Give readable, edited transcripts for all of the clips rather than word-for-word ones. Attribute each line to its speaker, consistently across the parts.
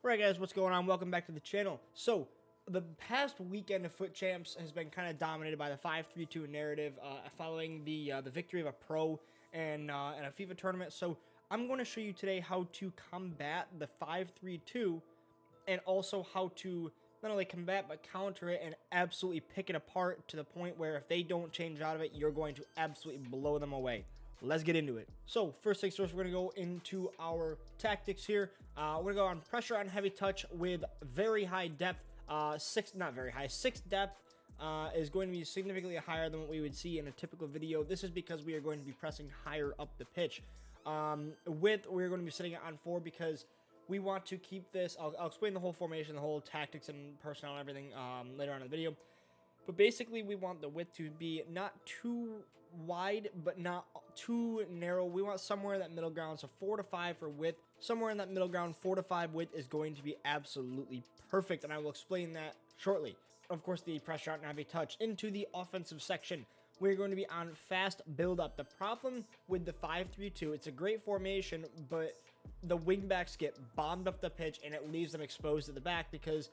Speaker 1: Alright guys, what's going on? Welcome back to the channel. So, the past weekend of FUT Champs has been kind of dominated by the 5-3-2 narrative, following the victory of a pro and a FIFA tournament. So, I'm going to show you today how to combat the 5-3-2 and also how to not only combat but counter it and absolutely pick it apart to the point where if they don't change out of it, you're going to absolutely blow them away. Let's get into it. So first things first, we're going to go into our tactics here. We're going to go on pressure on heavy touch with very high depth. Not very high, 6 depth is going to be significantly higher than what we would see in a typical video. This is because we are going to be pressing higher up the pitch. Width, we're going to be setting it on 4 because we want to keep this. I'll explain the whole formation, the whole tactics and personnel and everything later on in the video. But basically, we want the width to be not too wide, but not too narrow. We want somewhere in that middle ground. So 4 to 5 for width. Somewhere in that middle ground, 4 to 5 width is going to be absolutely perfect. And I will explain that shortly. Of course, the pressure out and heavy touch into the offensive section. We're going to be on fast build-up. The problem with the 5-3-2, it's a great formation, but the wingbacks get bombed up the pitch and it leaves them exposed at the back because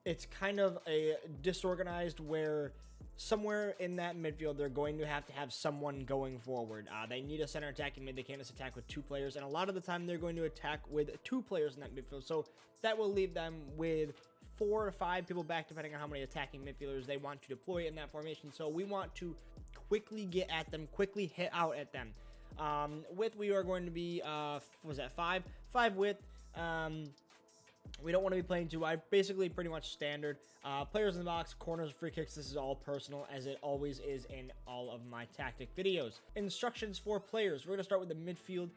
Speaker 1: it's kind of a disorganized where somewhere in that midfield, they're going to have someone going forward. They need a center attacking mid. They can't just attack with 2 players. And a lot of the time, they're going to attack with 2 players in that midfield. So that will leave them with 4 to 5 people back, depending on how many attacking midfielders they want to deploy in that formation. So we want to quickly get at them, quickly hit out at them. Width, we are going to be, was that 5? 5 width. We don't want to be playing too wide. Basically, pretty much standard. Players in the box, corners, free kicks. This is all personal, as it always is in all of my tactic videos. Instructions for players. We're going to start with the midfield.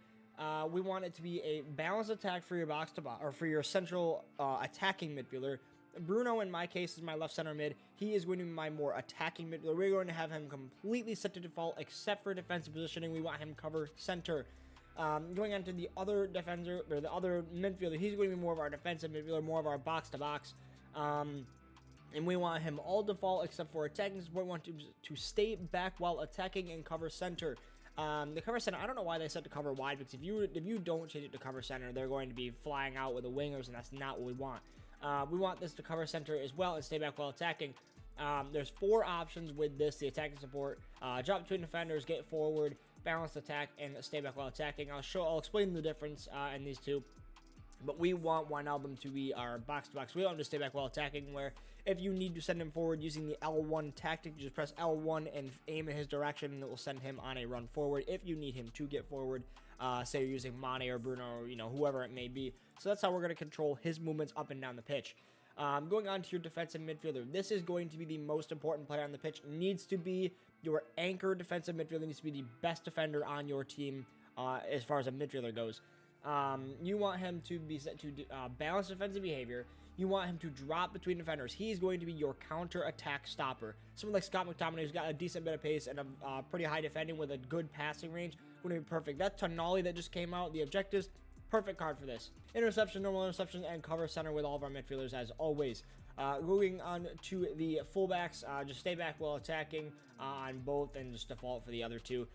Speaker 1: We want it to be a balanced attack for your box to box, or for your central attacking midfielder. Bruno, in my case, is my left center mid. He is going to be my more attacking midfielder. We're going to have him completely set to default, except for defensive positioning. We want him cover center. Going on to the other defender, or the other midfielder, he's going to be more of our defensive midfielder, more of our box-to-box. And we want him all default except for attacking. We want to stay back while attacking and cover center. The cover center, I don't know why they said to cover wide, because if you don't change it to cover center, they're going to be flying out with the wingers, and that's not what we want. We want this to cover center as well and stay back while attacking. There's 4 options with this: the attacking support, drop between defenders, get forward, balanced attack, and stay back while attacking. I'll explain the difference in these two. But we want Wijnaldum to be our box-to-box. We want him to stay back while attacking, where if you need to send him forward using the L1 tactic, you just press L1 and aim in his direction, and it will send him on a run forward if you need him to get forward. Say you're using Mane or Bruno or whoever it may be. So that's how we're going to control his movements up and down the pitch. Going on to your defensive midfielder, this is going to be the most important player on the pitch. Needs to be your anchor defensive midfielder. Needs to be the best defender on your team as far as a midfielder goes. You want him to be set to balance defensive behavior. You want him to drop between defenders. He's going to be your counter-attack stopper. Someone like Scott McTominay, who's got a decent bit of pace and a pretty high defending with a good passing range, would be perfect. That Tonali that just came out, the objectives, perfect card for this. Interception, normal interception, and cover center with all of our midfielders as always. Moving on to the fullbacks, just stay back while attacking on both and just default for the other 2.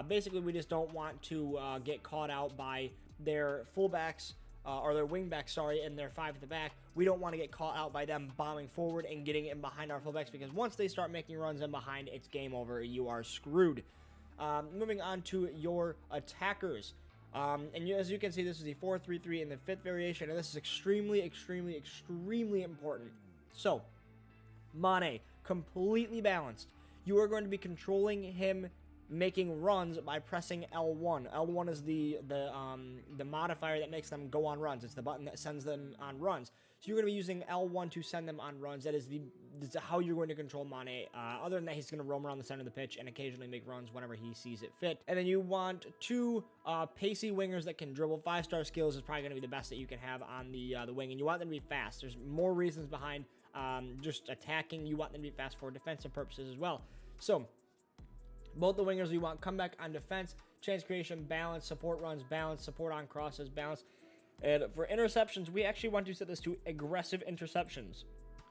Speaker 1: Basically, we just don't want to get caught out by their fullbacks, or their wingbacks, sorry, and their 5 at the back. We don't want to get caught out by them bombing forward and getting in behind our fullbacks, because once they start making runs in behind, it's game over. You are screwed. Moving on to your attackers. As you can see, this is the 4-3-3 in the 5th variation, and this is extremely, extremely, extremely important. So, Mane, completely balanced. You are going to be controlling him making runs by pressing L1. L1 is the modifier that makes them go on runs. It's the button that sends them on runs. So you're going to be using L1 to send them on runs. That is how you're going to control Mane. Other than that, he's going to roam around the center of the pitch and occasionally make runs whenever he sees it fit. And then you want 2 pacey wingers that can dribble. 5-star skills is probably going to be the best that you can have on the wing, and you want them to be fast. There's more reasons behind just attacking. You want them to be fast for defensive purposes as well. So both the wingers, we want comeback on defense, chance creation, balance, support runs, balance, support on crosses, balance. And for interceptions, we actually want to set this to aggressive interceptions.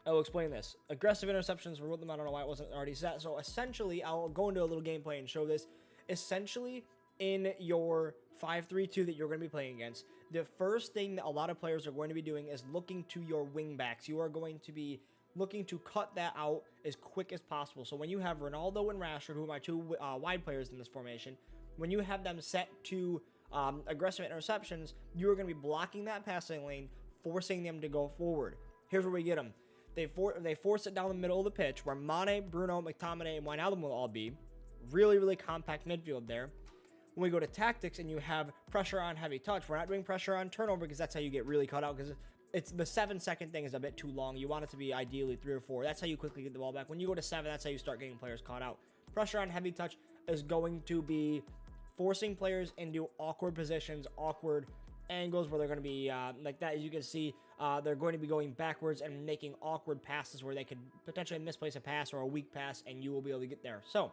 Speaker 1: I will explain this. Aggressive interceptions, we wrote them, I don't know why it wasn't already set. So essentially, I'll go into a little gameplay and show this. Essentially, in your 5-3-2 that you're going to be playing against, the first thing that a lot of players are going to be doing is looking to your wing backs. You are going to be looking to cut that out as quick as possible. So when you have Ronaldo and Rashford, who are my two wide players in this formation, when you have them set to aggressive interceptions, you are going to be blocking that passing lane, forcing them to go forward. Here's where we get them. They force it down the middle of the pitch, where Mane, Bruno, McTominay, and Wijnaldum will all be. Really, really compact midfield there. When we go to tactics and you have pressure on heavy touch, we're not doing pressure on turnover because that's how you get really cut out, because it's the 7-second thing is a bit too long. You want it to be ideally 3 or 4. That's how you quickly get the ball back. When you go to 7, that's how you start getting players caught out. Pressure on heavy touch is going to be forcing players into awkward positions, awkward angles where they're going to be like that. As you can see, they're going to be going backwards and making awkward passes where they could potentially misplace a pass or a weak pass, and you will be able to get there. So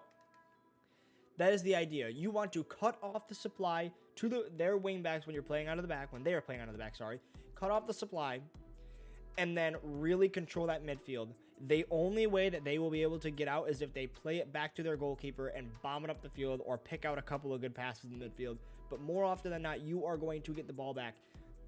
Speaker 1: that is the idea. You want to cut off the supply to their wing backs when you're playing out of the back, when they are playing out of the back, sorry. Cut off the supply and then really control that midfield. The only way that they will be able to get out is if they play it back to their goalkeeper and bomb it up the field or pick out a couple of good passes in the midfield. But more often than not, you are going to get the ball back.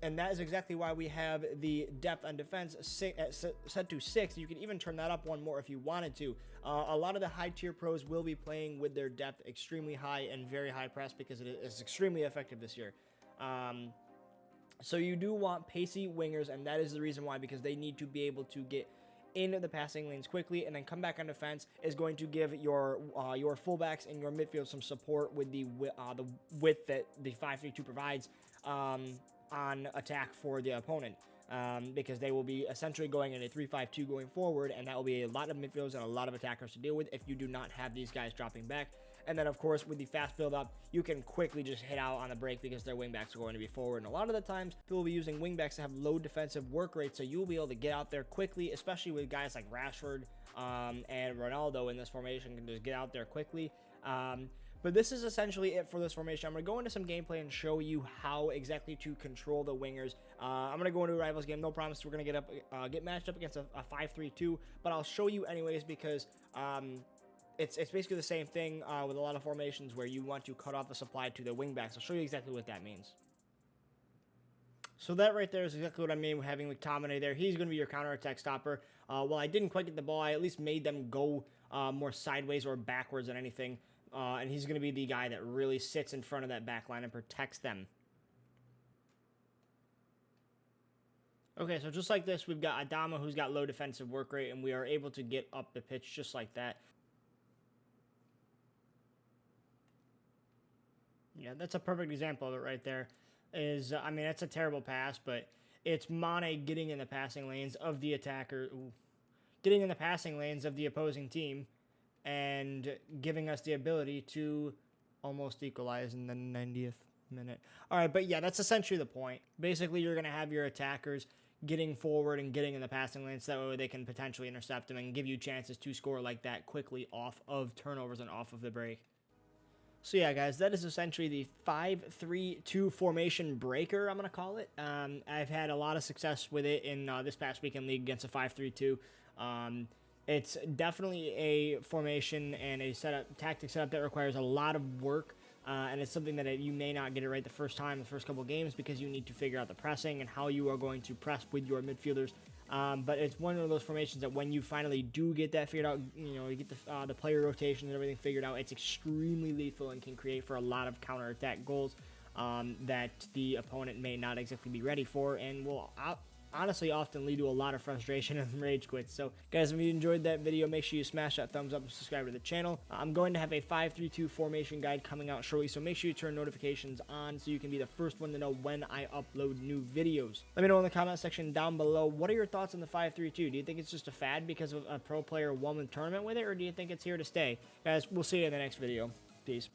Speaker 1: And that is exactly why we have the depth on defense set to 6. You can even turn that up one more if you wanted to. A lot of the high-tier pros will be playing with their depth extremely high and very high press because it is extremely effective this year. So you do want pacey wingers, and that is the reason why, because they need to be able to get in the passing lanes quickly and then come back on defense. Is going to give your fullbacks and your midfield some support with the width that the 5-3-2 provides on attack for the opponent, because they will be essentially going in a 3-5-2 going forward, and that will be a lot of midfielders and a lot of attackers to deal with if you do not have these guys dropping back. And then, of course, with the fast build-up, you can quickly just hit out on the break because their wingbacks are going to be forward. And a lot of the times, people will be using wingbacks that have low defensive work rate, so you'll be able to get out there quickly, especially with guys like Rashford and Ronaldo in this formation can just get out there quickly. But this is essentially it for this formation. I'm going to go into some gameplay and show you how exactly to control the wingers. I'm going to go into a rivals game. No promise we're going to get matched up against a 5-3-2, but I'll show you anyways because it's basically the same thing with a lot of formations where you want to cut off the supply to the wingbacks. I'll show you exactly what that means. So that right there is exactly what I mean with having McTominay there. He's going to be your counterattack stopper. While I didn't quite get the ball, I at least made them go more sideways or backwards than anything. And he's going to be the guy that really sits in front of that back line and protects them. Okay, so just like this, we've got Adama, who's got low defensive work rate, and we are able to get up the pitch just like that. Yeah, that's a perfect example of it right there. I mean, that's a terrible pass, but it's Mane getting in the passing lanes of the attacker, getting in the passing lanes of the opposing team, and giving us the ability to almost equalize in the 90th minute. All right, but yeah, that's essentially the point. Basically, you're going to have your attackers getting forward and getting in the passing lanes, so that way they can potentially intercept them and give you chances to score like that quickly off of turnovers and off of the break. So yeah, guys, that is essentially the 5-3-2 formation breaker, I'm going to call it. I've had a lot of success with it in this past weekend league against a 5-3-2. It's definitely a formation and a tactic setup that requires a lot of work, and it's something that you may not get it right the first couple games, because you need to figure out the pressing and how you are going to press with your midfielders. But it's one of those formations that when you finally do get that figured out, you get the player rotation and everything figured out, it's extremely lethal and can create for a lot of counterattack goals that the opponent may not exactly be ready for, and will honestly often lead to a lot of frustration and rage quits. So guys, if you enjoyed that video, make sure you smash that thumbs up and subscribe to the channel. I'm going to have a 5-3-2 formation guide coming out shortly, so make sure you turn notifications on so you can be the first one to know when I upload new videos. Let me know in the comment section down below, what are your thoughts on the 5-3-2? Do you think it's just a fad because of a pro player won the tournament with it, or do you think it's here to stay? Guys, we'll see you in the next video. Peace.